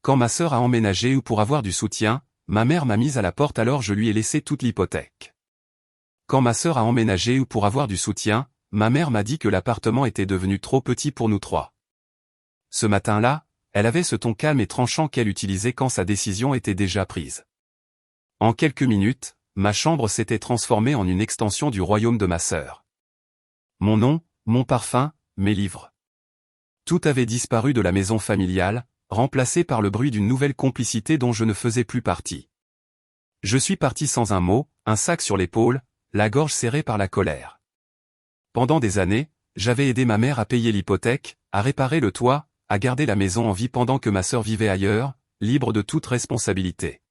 Quand ma sœur a emménagé ou pour avoir du soutien, ma mère m'a mise à la porte alors je lui ai laissé toute l'hypothèque. Quand ma sœur a emménagé ou pour avoir du soutien, ma mère m'a dit que l'appartement était devenu trop petit pour nous trois. Ce matin-là, elle avait ce ton calme et tranchant qu'elle utilisait quand sa décision était déjà prise. En quelques minutes, ma chambre s'était transformée en une extension du royaume de ma sœur. Mon nom, mon parfum, mes livres. Tout avait disparu de la maison familiale, remplacé par le bruit d'une nouvelle complicité dont je ne faisais plus partie. Je suis parti sans un mot, un sac sur l'épaule, la gorge serrée par la colère. Pendant des années, j'avais aidé ma mère à payer l'hypothèque, à réparer le toit, à garder la maison en vie pendant que ma sœur vivait ailleurs, libre de toute responsabilité.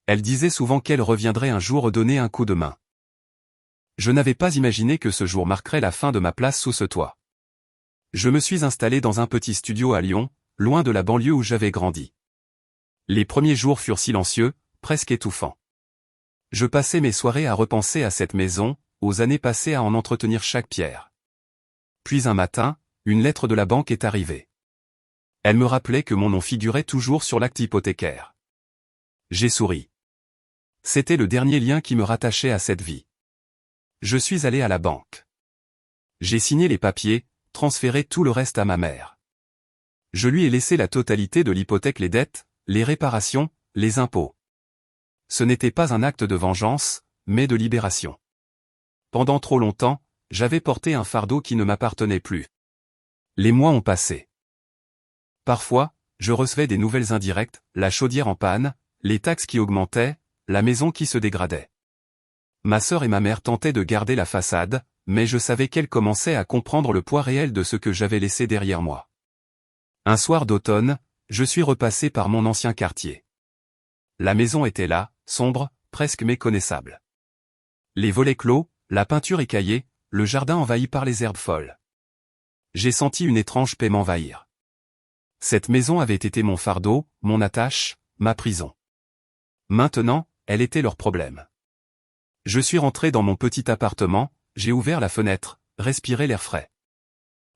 Elle disait souvent qu'elle reviendrait un jour donner un coup de main. Je n'avais pas imaginé que ce jour marquerait la fin de ma place sous ce toit. Je me suis installé dans un petit studio à Lyon, loin de la banlieue où j'avais grandi. Les premiers jours furent silencieux, presque étouffants. Je passais mes soirées à repenser à cette maison, aux années passées à en entretenir chaque pierre. Puis un matin, une lettre de la banque est arrivée. Elle me rappelait que mon nom figurait toujours sur l'acte hypothécaire. J'ai souri. C'était le dernier lien qui me rattachait à cette vie. Je suis allé à la banque. J'ai signé les papiers, transféré tout le reste à ma mère. Je lui ai laissé la totalité de l'hypothèque, les dettes, les réparations, les impôts. Ce n'était pas un acte de vengeance, mais de libération. Pendant trop longtemps, j'avais porté un fardeau qui ne m'appartenait plus. Les mois ont passé. Parfois, je recevais des nouvelles indirectes, la chaudière en panne, les taxes qui augmentaient, la maison qui se dégradait. Ma sœur et ma mère tentaient de garder la façade, mais je savais qu'elles commençaient à comprendre le poids réel de ce que j'avais laissé derrière moi. Un soir d'automne, je suis repassé par mon ancien quartier. La maison était là, sombre, presque méconnaissable. Les volets clos, la peinture écaillée, le jardin envahi par les herbes folles. J'ai senti une étrange paix m'envahir. Cette maison avait été mon fardeau, mon attache, ma prison. Maintenant, elle était leur problème. Je suis rentré dans mon petit appartement, j'ai ouvert la fenêtre, respiré l'air frais.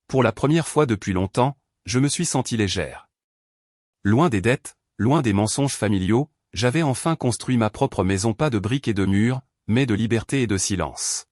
Pour la première fois depuis longtemps, je me suis senti légère. Loin des dettes, loin des mensonges familiaux, j'avais enfin construit ma propre maison, pas de briques et de murs, mais de liberté et de silence.